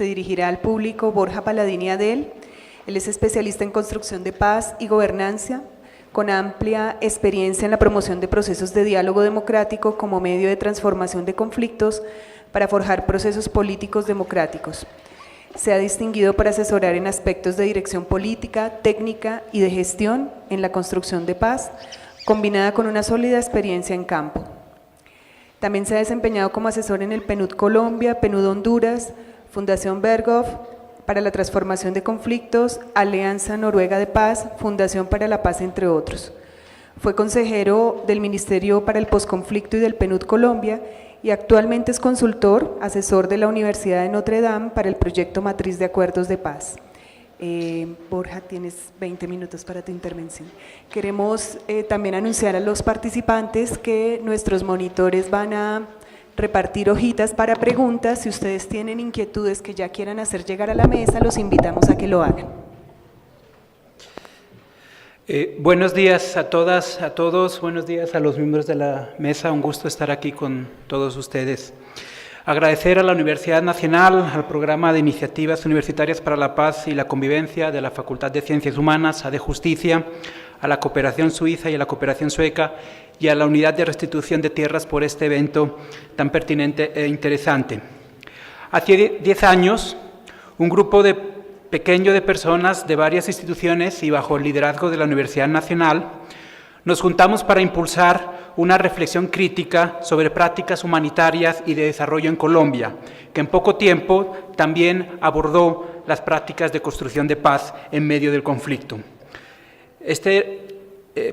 se dirigirá al público Borja Paladini Adel. Él es especialista en construcción de paz y gobernanza, con amplia experiencia en la promoción de procesos de diálogo democrático como medio de transformación de conflictos para forjar procesos políticos democráticos. Se ha distinguido por asesorar en aspectos de dirección política, técnica y de gestión en la construcción de paz, combinada con una sólida experiencia en campo. También se ha desempeñado como asesor en el PNUD Colombia, PNUD Honduras, Fundación Berghoff para la Transformación de Conflictos, Alianza Noruega de Paz, Fundación para la Paz, entre otros. Fue consejero del Ministerio para el Posconflicto y del PNUD Colombia y actualmente es consultor, asesor de la Universidad de Notre Dame para el proyecto Matriz de Acuerdos de Paz. Borja, tienes 20 minutos para tu intervención. Queremos también anunciar a los participantes que nuestros monitores van a repartir hojitas para preguntas. Si ustedes tienen inquietudes que ya quieran hacer llegar a la mesa, los invitamos a que lo hagan. Buenos días a todas, a todos, buenos días a los miembros de la mesa, un gusto estar aquí con todos ustedes. Agradecer a la Universidad Nacional, al Programa de Iniciativas Universitarias para la Paz y la Convivencia de la Facultad de Ciencias Humanas, a de Justicia, a la Cooperación Suiza y a la Cooperación Sueca y a la Unidad de Restitución de Tierras por este evento tan pertinente e interesante. Hace 10 años, un grupo pequeño de personas de varias instituciones y bajo el liderazgo de la Universidad Nacional, nos juntamos para impulsar una reflexión crítica sobre prácticas humanitarias y de desarrollo en Colombia, que en poco tiempo también abordó las prácticas de construcción de paz en medio del conflicto. Este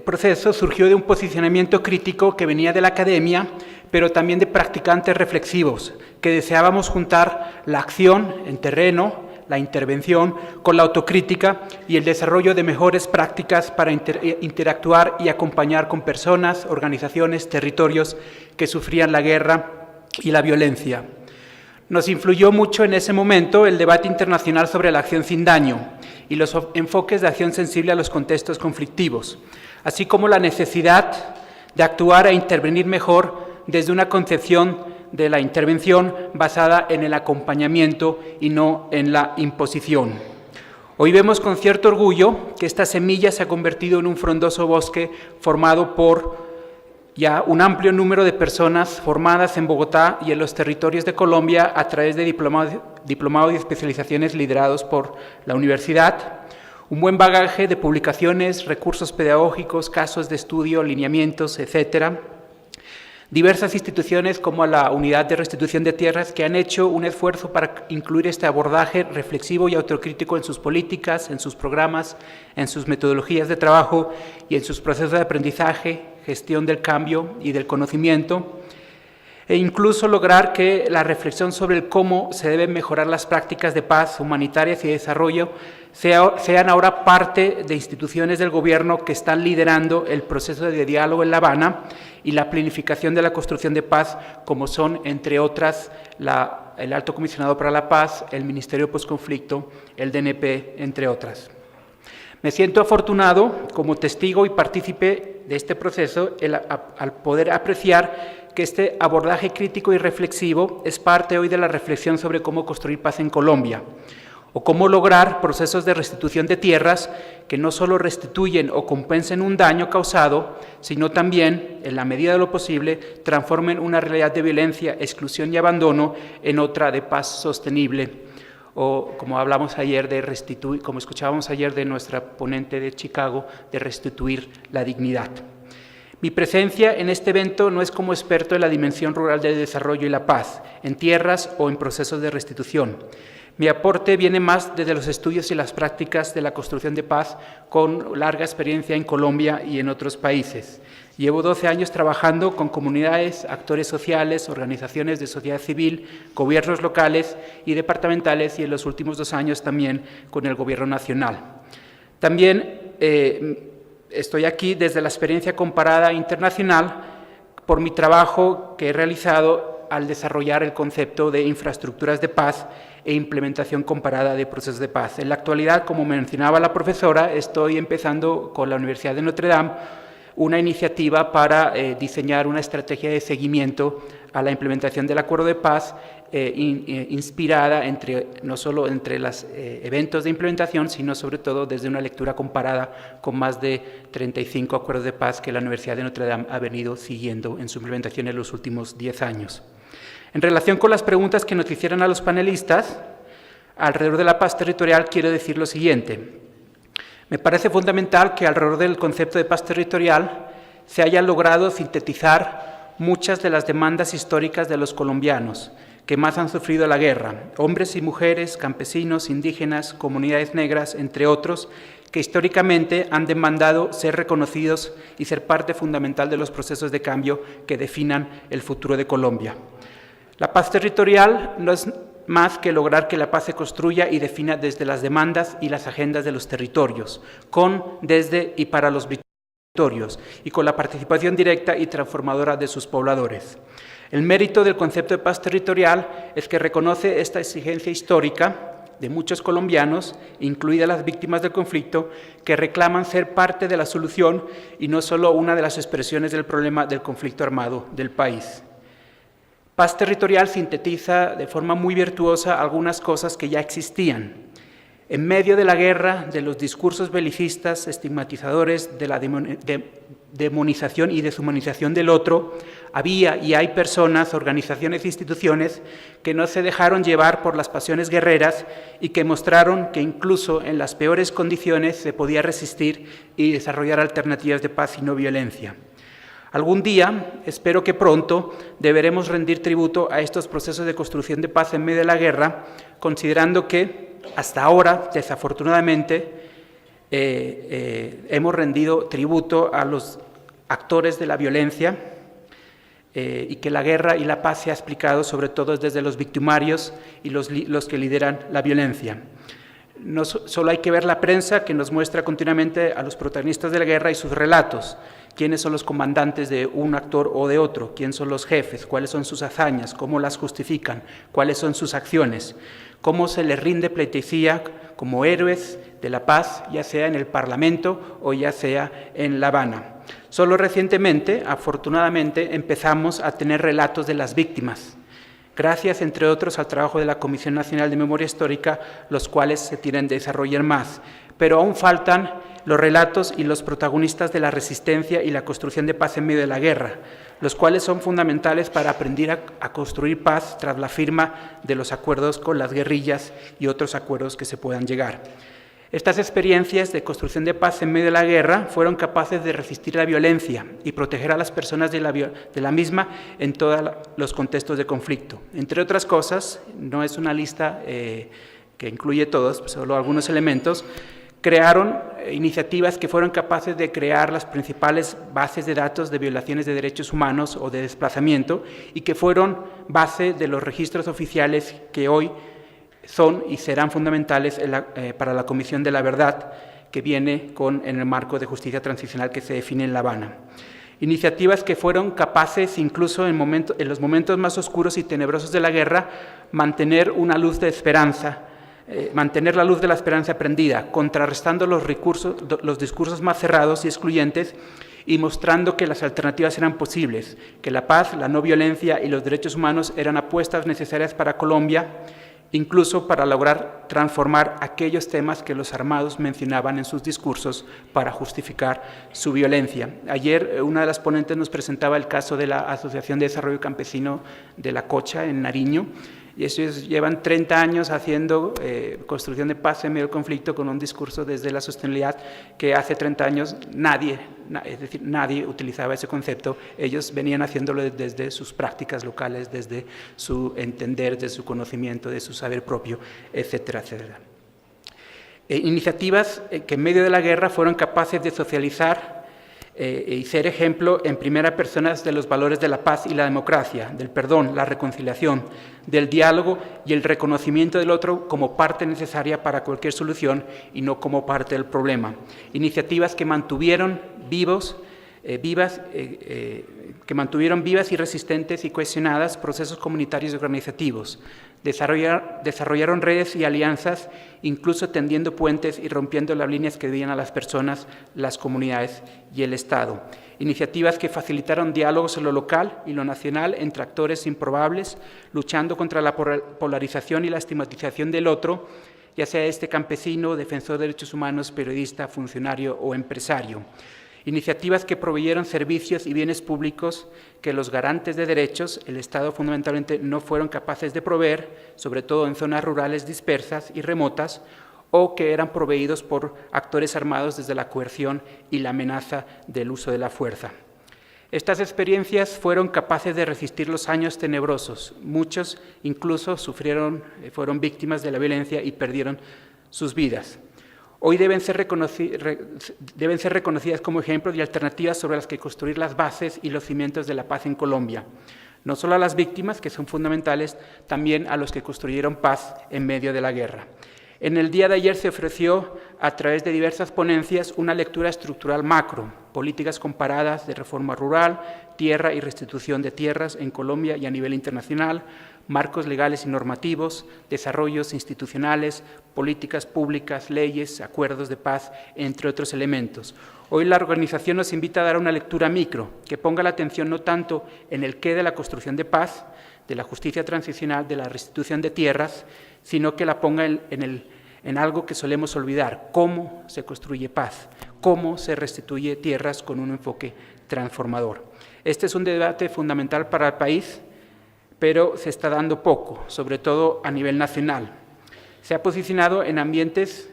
proceso surgió de un posicionamiento crítico que venía de la academia, pero también de practicantes reflexivos, que deseábamos juntar la acción en terreno, la intervención, con la autocrítica y el desarrollo de mejores prácticas para interactuar y acompañar con personas, organizaciones, territorios que sufrían la guerra y la violencia. Nos influyó mucho en ese momento el debate internacional sobre la acción sin daño y los enfoques de acción sensible a los contextos conflictivos, así como la necesidad de actuar e intervenir mejor desde una concepción de la intervención basada en el acompañamiento y no en la imposición. Hoy vemos con cierto orgullo que esta semilla se ha convertido en un frondoso bosque formado por ya un amplio número de personas formadas en Bogotá y en los territorios de Colombia a través de diplomados y especializaciones liderados por la universidad, un buen bagaje de publicaciones, recursos pedagógicos, casos de estudio, lineamientos, etcétera. Diversas instituciones como la Unidad de Restitución de Tierras que han hecho un esfuerzo para incluir este abordaje reflexivo y autocrítico en sus políticas, en sus programas, en sus metodologías de trabajo y en sus procesos de aprendizaje, gestión del cambio y del conocimiento, e incluso lograr que la reflexión sobre el cómo se deben mejorar las prácticas de paz humanitarias y de desarrollo sean ahora parte de instituciones del gobierno que están liderando el proceso de diálogo en La Habana y la planificación de la construcción de paz, como son, entre otras, el Alto Comisionado para la Paz, el Ministerio de Posconflicto, el DNP, entre otras. Me siento afortunado como testigo y partícipe de este proceso al poder apreciar que este abordaje crítico y reflexivo es parte hoy de la reflexión sobre cómo construir paz en Colombia, o cómo lograr procesos de restitución de tierras que no solo restituyen o compensen un daño causado, sino también, en la medida de lo posible, transformen una realidad de violencia, exclusión y abandono en otra de paz sostenible, o como hablamos ayer de restituir, como escuchábamos ayer de nuestra ponente de Chicago, de restituir la dignidad. Mi presencia en este evento no es como experto en la dimensión rural del desarrollo y la paz, en tierras o en procesos de restitución. Mi aporte viene más desde los estudios y las prácticas de la construcción de paz con larga experiencia en Colombia y en otros países. Llevo 12 años trabajando con comunidades, actores sociales, organizaciones de sociedad civil, gobiernos locales y departamentales y en los últimos 2 años también con el Gobierno Nacional. También estoy aquí desde la experiencia comparada internacional por mi trabajo que he realizado al desarrollar el concepto de infraestructuras de paz e implementación comparada de procesos de paz. En la actualidad, como mencionaba la profesora, estoy empezando con la Universidad de Notre Dame una iniciativa para diseñar una estrategia de seguimiento a la implementación del Acuerdo de Paz inspirada no solo entre los eventos de implementación, sino sobre todo desde una lectura comparada con más de 35 acuerdos de paz que la Universidad de Notre Dame ha venido siguiendo en su implementación en los últimos 10 años. En relación con las preguntas que nos hicieron a los panelistas, alrededor de la paz territorial quiero decir lo siguiente. Me parece fundamental que alrededor del concepto de paz territorial se haya logrado sintetizar muchas de las demandas históricas de los colombianos que más han sufrido la guerra, hombres y mujeres, campesinos, indígenas, comunidades negras, entre otros, que históricamente han demandado ser reconocidos y ser parte fundamental de los procesos de cambio que definan el futuro de Colombia. La paz territorial no es más que lograr que la paz se construya y defina desde las demandas y las agendas de los territorios, con, desde y para los territorios, y con la participación directa y transformadora de sus pobladores. El mérito del concepto de paz territorial es que reconoce esta exigencia histórica de muchos colombianos, incluidas las víctimas del conflicto, que reclaman ser parte de la solución y no solo una de las expresiones del problema del conflicto armado del país. Paz territorial sintetiza de forma muy virtuosa algunas cosas que ya existían. En medio de la guerra, de los discursos belicistas, estigmatizadores, de la demonización y deshumanización del otro, había y hay personas, organizaciones e instituciones que no se dejaron llevar por las pasiones guerreras y que mostraron que incluso en las peores condiciones se podía resistir y desarrollar alternativas de paz y no violencia. Algún día, espero que pronto, deberemos rendir tributo a estos procesos de construcción de paz en medio de la guerra, considerando que hasta ahora, desafortunadamente, hemos rendido tributo a los actores de la violencia y que la guerra y la paz se ha explicado sobre todo desde los victimarios y los que lideran la violencia. No solo hay que ver la prensa que nos muestra continuamente a los protagonistas de la guerra y sus relatos, quiénes son los comandantes de un actor o de otro, quiénes son los jefes, cuáles son sus hazañas, cómo las justifican, cuáles son sus acciones, cómo se les rinde pleitesía como héroes de la paz, ya sea en el Parlamento o ya sea en La Habana. Solo recientemente, afortunadamente, empezamos a tener relatos de las víctimas, gracias, entre otros, al trabajo de la Comisión Nacional de Memoria Histórica, los cuales se tienen que desarrollar más. Pero aún faltan los relatos y los protagonistas de la resistencia y la construcción de paz en medio de la guerra, los cuales son fundamentales para aprender a construir paz tras la firma de los acuerdos con las guerrillas y otros acuerdos que se puedan llegar. Estas experiencias de construcción de paz en medio de la guerra fueron capaces de resistir la violencia y proteger a las personas de la misma en todos los contextos de conflicto. Entre otras cosas, no es una lista que incluye todos, solo algunos elementos, crearon iniciativas que fueron capaces de crear las principales bases de datos de violaciones de derechos humanos o de desplazamiento y que fueron base de los registros oficiales que hoy son y serán fundamentales para la Comisión de la Verdad que viene en el marco de justicia transicional que se define en La Habana. Iniciativas que fueron capaces, incluso en los momentos más oscuros y tenebrosos de la guerra, mantener una luz de esperanza, mantener la luz de la esperanza prendida, contrarrestando los discursos más cerrados y excluyentes y mostrando que las alternativas eran posibles, que la paz, la no violencia y los derechos humanos eran apuestas necesarias para Colombia, incluso para lograr transformar aquellos temas que los armados mencionaban en sus discursos para justificar su violencia. Ayer una de las ponentes nos presentaba el caso de la Asociación de Desarrollo Campesino de La Cocha, en Nariño, y ellos llevan 30 años haciendo construcción de paz en medio del conflicto con un discurso desde la sostenibilidad que hace 30 años nadie utilizaba ese concepto. Ellos venían haciéndolo desde sus prácticas locales, desde su entender, desde su conocimiento, de su saber propio, etcétera, etcétera. Iniciativas que en medio de la guerra fueron capaces de socializar y ser ejemplo en primera persona de los valores de la paz y la democracia, del perdón, la reconciliación, del diálogo y el reconocimiento del otro como parte necesaria para cualquier solución y no como parte del problema. Iniciativas que mantuvieron vivos que mantuvieron vivas y resistentes y cohesionadas procesos comunitarios y organizativos. Desarrollaron redes y alianzas, incluso tendiendo puentes y rompiendo las líneas que dividían a las personas, las comunidades y el Estado. Iniciativas que facilitaron diálogos en lo local y lo nacional entre actores improbables, luchando contra la polarización y la estigmatización del otro, ya sea este campesino, defensor de derechos humanos, periodista, funcionario o empresario. Iniciativas que proveyeron servicios y bienes públicos que los garantes de derechos, el Estado fundamentalmente, no fueron capaces de proveer, sobre todo en zonas rurales dispersas y remotas, o que eran proveídos por actores armados desde la coerción y la amenaza del uso de la fuerza. Estas experiencias fueron capaces de resistir los años tenebrosos. Muchos incluso fueron víctimas de la violencia y perdieron sus vidas. Hoy deben ser reconocidas como ejemplos y alternativas sobre las que construir las bases y los cimientos de la paz en Colombia. No solo a las víctimas, que son fundamentales, también a los que construyeron paz en medio de la guerra. En el día de ayer se ofreció, a través de diversas ponencias, una lectura estructural macro, políticas comparadas de reforma rural, tierra y restitución de tierras en Colombia y a nivel internacional, marcos legales y normativos, desarrollos institucionales, políticas públicas, leyes, acuerdos de paz, entre otros elementos. Hoy la organización nos invita a dar una lectura micro, que ponga la atención no tanto en el qué de la construcción de paz, de la justicia transicional, de la restitución de tierras, sino que la ponga en algo que solemos olvidar: cómo se construye paz, cómo se restituye tierras con un enfoque transformador. Este es un debate fundamental para el país, pero se está dando poco, sobre todo a nivel nacional. Se ha posicionado en ambientes,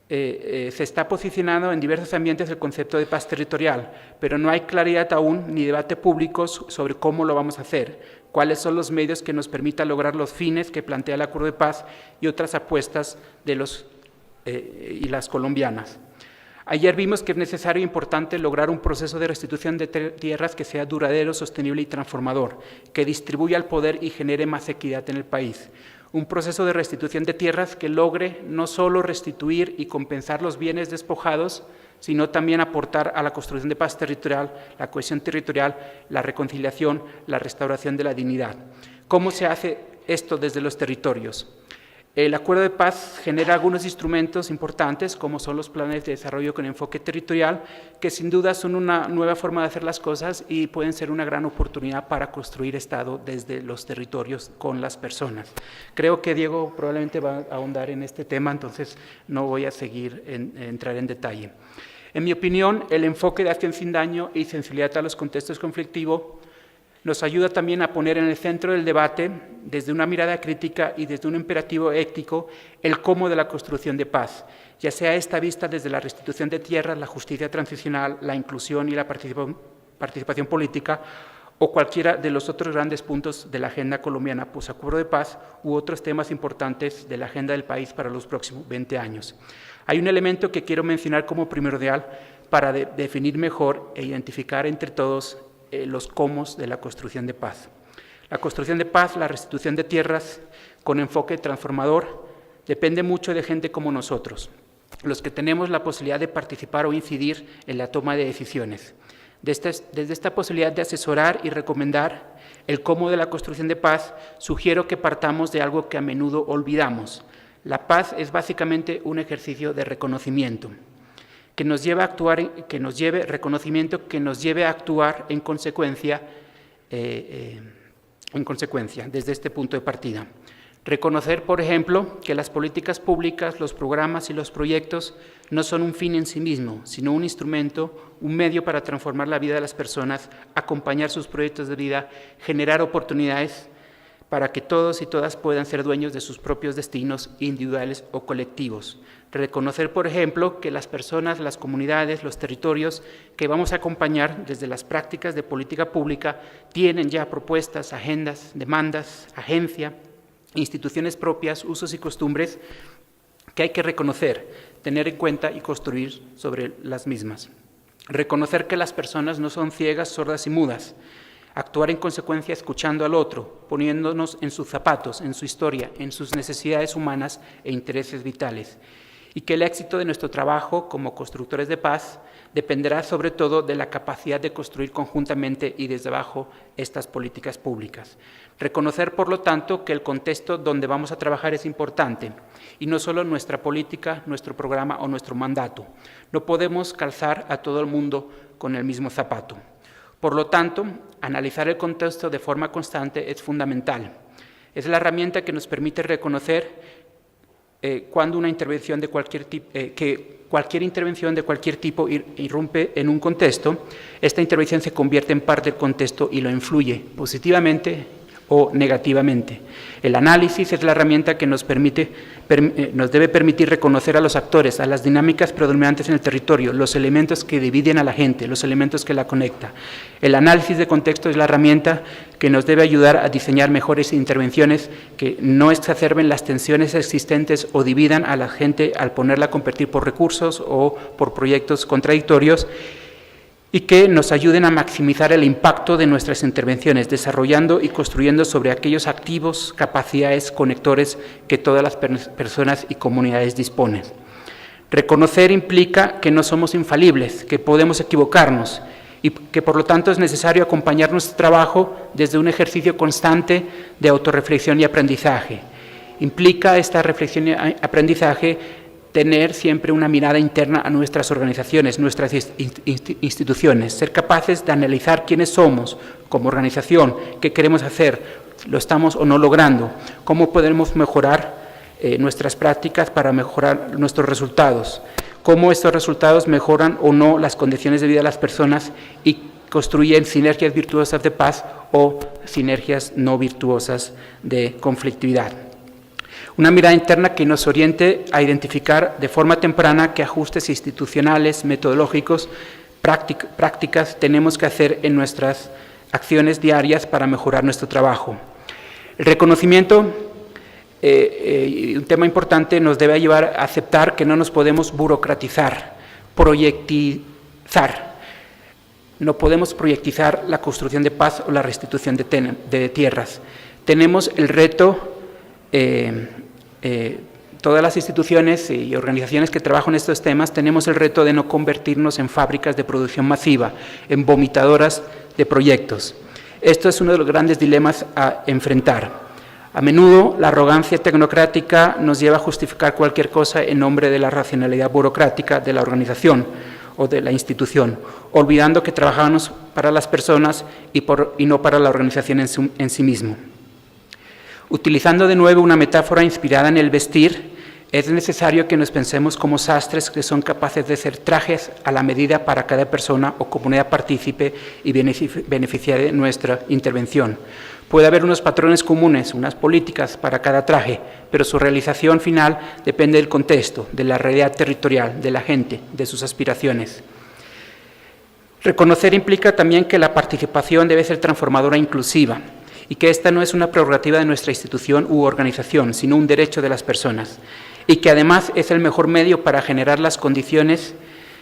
se está posicionando en diversos ambientes el concepto de paz territorial, pero no hay claridad aún ni debate público sobre cómo lo vamos a hacer, cuáles son los medios que nos permitan lograr los fines que plantea el Acuerdo de Paz y otras apuestas de las colombianas. Ayer vimos que es necesario e importante lograr un proceso de restitución de tierras que sea duradero, sostenible y transformador, que distribuya el poder y genere más equidad en el país. Un proceso de restitución de tierras que logre no solo restituir y compensar los bienes despojados, sino también aportar a la construcción de paz territorial, la cohesión territorial, la reconciliación, la restauración de la dignidad. ¿Cómo se hace esto desde los territorios? El Acuerdo de Paz genera algunos instrumentos importantes, como son los planes de desarrollo con enfoque territorial, que sin duda son una nueva forma de hacer las cosas y pueden ser una gran oportunidad para construir Estado desde los territorios con las personas. Creo que Diego probablemente va a ahondar en este tema, entonces no voy a entrar en detalle. En mi opinión, el enfoque de acción sin daño y sensibilidad a los contextos conflictivos nos ayuda también a poner en el centro del debate, desde una mirada crítica y desde un imperativo ético, el cómo de la construcción de paz, ya sea esta vista desde la restitución de tierras, la justicia transicional, la inclusión y la participación política, o cualquiera de los otros grandes puntos de la agenda colombiana posacuerdo de paz u otros temas importantes de la agenda del país para los próximos 20 años. Hay un elemento que quiero mencionar como primordial para definir mejor e identificar entre todos los cómo de la construcción de paz. La construcción de paz, la restitución de tierras con enfoque transformador, depende mucho de gente como nosotros, los que tenemos la posibilidad de participar o incidir en la toma de decisiones. Desde esta posibilidad de asesorar y recomendar el cómo de la construcción de paz, sugiero que partamos de algo que a menudo olvidamos. La paz es básicamente un ejercicio de reconocimiento, que nos lleve a actuar, reconocimiento que nos lleve a actuar en consecuencia desde este punto de partida. Reconocer, por ejemplo, que las políticas públicas, los programas y los proyectos no son un fin en sí mismo, sino un instrumento, un medio para transformar la vida de las personas, acompañar sus proyectos de vida, generar oportunidades para que todos y todas puedan ser dueños de sus propios destinos individuales o colectivos. Reconocer, por ejemplo, que las personas, las comunidades, los territorios que vamos a acompañar desde las prácticas de política pública tienen ya propuestas, agendas, demandas, agencia, instituciones propias, usos y costumbres que hay que reconocer, tener en cuenta y construir sobre las mismas. Reconocer que las personas no son ciegas, sordas y mudas. Actuar en consecuencia escuchando al otro, poniéndonos en sus zapatos, en su historia, en sus necesidades humanas e intereses vitales. y que el éxito de nuestro trabajo como constructores de paz dependerá sobre todo de la capacidad de construir conjuntamente y desde abajo estas políticas públicas. Reconocer, por lo tanto, que el contexto donde vamos a trabajar es importante, y no solo nuestra política, nuestro programa o nuestro mandato. No podemos calzar a todo el mundo con el mismo zapato. Por lo tanto, analizar el contexto de forma constante es fundamental. Es la herramienta que nos permite reconocer cuando una intervención de cualquier tipo, que cualquier intervención de cualquier tipo irrumpe en un contexto, esta intervención se convierte en parte del contexto y lo influye positivamente o negativamente. El análisis es la herramienta que nos debe permitir reconocer a los actores, a las dinámicas predominantes en el territorio, los elementos que dividen a la gente, los elementos que la conectan. El análisis de contexto es la herramienta que nos debe ayudar a diseñar mejores intervenciones que no exacerben las tensiones existentes o dividan a la gente al ponerla a competir por recursos o por proyectos contradictorios, y que nos ayuden a maximizar el impacto de nuestras intervenciones, desarrollando y construyendo sobre aquellos activos, capacidades, conectores que todas las personas y comunidades disponen. Reconocer implica que no somos infalibles, que podemos equivocarnos y que por lo tanto es necesario acompañar nuestro trabajo desde un ejercicio constante de autorreflexión y aprendizaje. Implica esta reflexión y aprendizaje tener siempre una mirada interna a nuestras organizaciones, nuestras instituciones, ser capaces de analizar quiénes somos como organización, qué queremos hacer, lo estamos o no logrando, cómo podemos mejorar nuestras prácticas para mejorar nuestros resultados, cómo estos resultados mejoran o no las condiciones de vida de las personas y construyen sinergias virtuosas de paz o sinergias no virtuosas de conflictividad. Una mirada interna que nos oriente a identificar de forma temprana qué ajustes institucionales, metodológicos, prácticas tenemos que hacer en nuestras acciones diarias para mejorar nuestro trabajo. El reconocimiento, un tema importante, nos debe llevar a aceptar que no nos podemos burocratizar, proyectizar. No podemos proyectizar la construcción de paz o la restitución de tierras. Tenemos el reto, todas las instituciones y organizaciones que trabajan en estos temas, tenemos el reto de no convertirnos en fábricas de producción masiva, en vomitadoras de proyectos. Esto es uno de los grandes dilemas a enfrentar. A menudo la arrogancia tecnocrática nos lleva a justificar cualquier cosa en nombre de la racionalidad burocrática de la organización o de la institución, olvidando que trabajamos para las personas y no para la organización en sí mismo. Utilizando de nuevo una metáfora inspirada en el vestir, es necesario que nos pensemos como sastres que son capaces de hacer trajes a la medida para cada persona o comunidad partícipe y beneficiaria de nuestra intervención. Puede haber unos patrones comunes, unas políticas para cada traje, pero su realización final depende del contexto, de la realidad territorial, de la gente, de sus aspiraciones. Reconocer implica también que la participación debe ser transformadora e inclusiva, y que esta no es una prerrogativa de nuestra institución u organización, sino un derecho de las personas, y que además es el mejor medio para generar las condiciones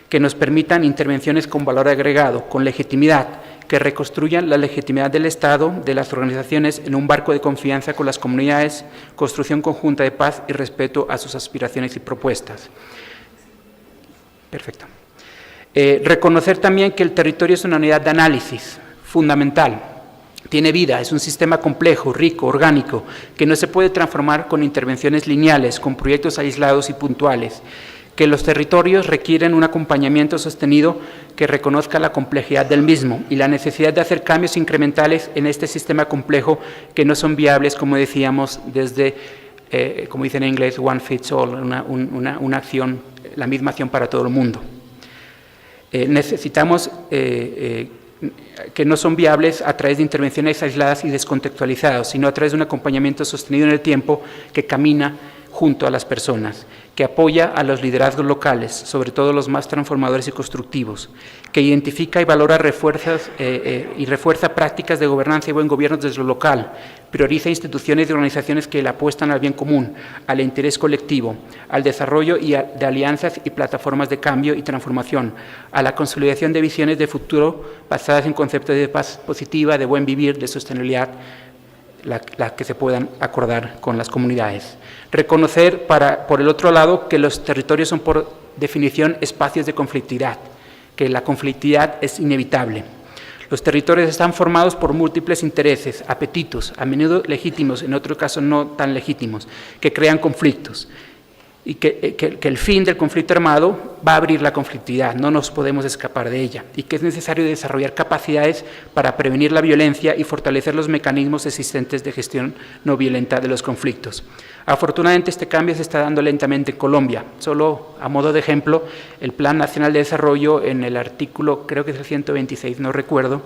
que nos permitan intervenciones con valor agregado, con legitimidad, que reconstruyan la legitimidad del Estado, de las organizaciones, en un marco de confianza con las comunidades, construcción conjunta de paz y respeto a sus aspiraciones y propuestas. Perfecto. Reconocer también que el territorio es una unidad de análisis fundamental. Tiene vida, es un sistema complejo, rico, orgánico, que no se puede transformar con intervenciones lineales, con proyectos aislados y puntuales, que los territorios requieren un acompañamiento sostenido que reconozca la complejidad del mismo y la necesidad de hacer cambios incrementales en este sistema complejo que no son viables, como decíamos, desde, como dicen en inglés, one fits all, una acción, la misma acción para todo el mundo. Necesitamos que no son viables a través de intervenciones aisladas y descontextualizadas, sino a través de un acompañamiento sostenido en el tiempo que camina junto a las personas, que apoya a los liderazgos locales, sobre todo los más transformadores y constructivos, que identifica y valora y refuerza prácticas de gobernanza y buen gobierno desde lo local, prioriza instituciones y organizaciones que le apuestan al bien común, al interés colectivo, al desarrollo de alianzas y plataformas de cambio y transformación, a la consolidación de visiones de futuro basadas en conceptos de paz positiva, de buen vivir, de sostenibilidad, la que se puedan acordar con las comunidades. Reconocer, por el otro lado, que los territorios son por definición espacios de conflictividad, que la conflictividad es inevitable. Los territorios están formados por múltiples intereses, apetitos, a menudo legítimos, en otro caso no tan legítimos, que crean conflictos. Y que el fin del conflicto armado va a abrir la conflictividad, no nos podemos escapar de ella, y que es necesario desarrollar capacidades para prevenir la violencia y fortalecer los mecanismos existentes de gestión no violenta de los conflictos. Afortunadamente, este cambio se está dando lentamente en Colombia. Solo a modo de ejemplo, el Plan Nacional de Desarrollo, en el artículo, creo que es el 126, no recuerdo,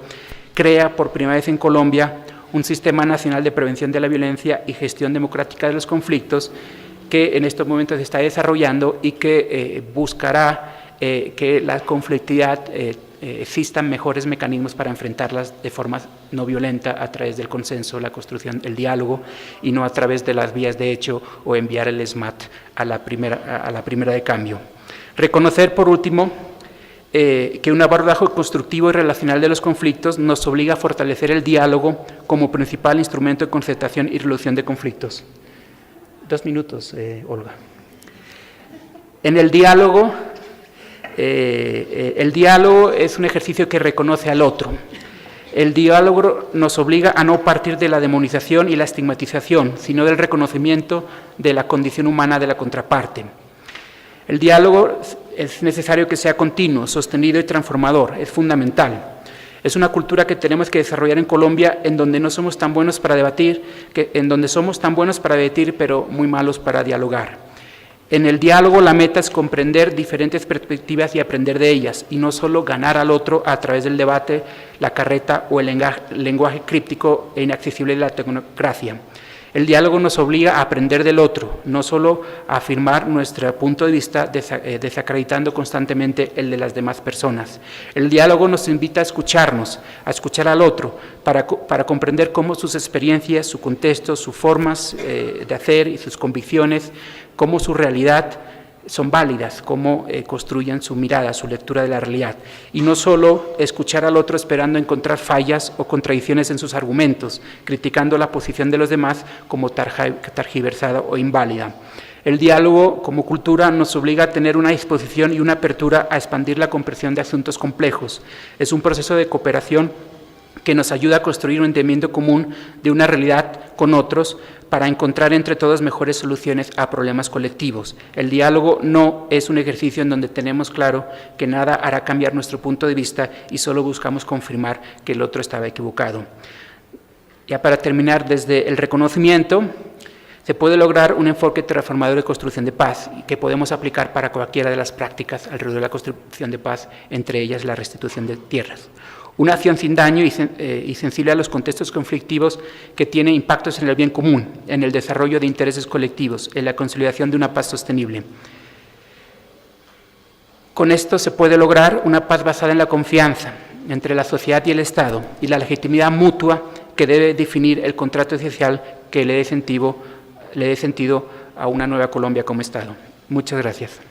crea por primera vez en Colombia un Sistema Nacional de Prevención de la Violencia y Gestión Democrática de los Conflictos, que en estos momentos se está desarrollando y que buscará que la conflictividad existan mejores mecanismos para enfrentarlas de forma no violenta a través del consenso, la construcción, el diálogo, y no a través de las vías de hecho o enviar el SMAT a la primera de cambio. Reconocer, por último, que un abordaje constructivo y relacional de los conflictos nos obliga a fortalecer el diálogo como principal instrumento de concertación y resolución de conflictos. 2 minutos, Olga. En el diálogo es un ejercicio que reconoce al otro. El diálogo nos obliga a no partir de la demonización y la estigmatización, sino del reconocimiento de la condición humana de la contraparte. El diálogo es necesario que sea continuo, sostenido y transformador, es fundamental. Es una cultura que tenemos que desarrollar en Colombia, en donde no somos tan buenos para debatir, pero muy malos para dialogar. En el diálogo la meta es comprender diferentes perspectivas y aprender de ellas, y no solo ganar al otro a través del debate, la carreta o el lenguaje críptico e inaccesible de la tecnocracia. El diálogo nos obliga a aprender del otro, no solo a afirmar nuestro punto de vista desacreditando constantemente el de las demás personas. El diálogo nos invita a escucharnos, a escuchar al otro, para comprender cómo sus experiencias, su contexto, sus formas de hacer y sus convicciones, cómo su realidad son válidas, cómo construyen su mirada, su lectura de la realidad. Y no solo escuchar al otro esperando encontrar fallas o contradicciones en sus argumentos, criticando la posición de los demás como tergiversada o inválida. El diálogo como cultura nos obliga a tener una disposición y una apertura a expandir la comprensión de asuntos complejos. Es un proceso de cooperación que nos ayuda a construir un entendimiento común de una realidad con otros para encontrar entre todos mejores soluciones a problemas colectivos. El diálogo no es un ejercicio en donde tenemos claro que nada hará cambiar nuestro punto de vista y solo buscamos confirmar que el otro estaba equivocado. Ya para terminar, desde el reconocimiento se puede lograr un enfoque transformador de construcción de paz que podemos aplicar para cualquiera de las prácticas alrededor de la construcción de paz, entre ellas la restitución de tierras. Una acción sin daño y sensible a los contextos conflictivos que tiene impactos en el bien común, en el desarrollo de intereses colectivos, en la consolidación de una paz sostenible. Con esto se puede lograr una paz basada en la confianza entre la sociedad y el Estado y la legitimidad mutua que debe definir el contrato social que le dé sentido a una nueva Colombia como Estado. Muchas gracias.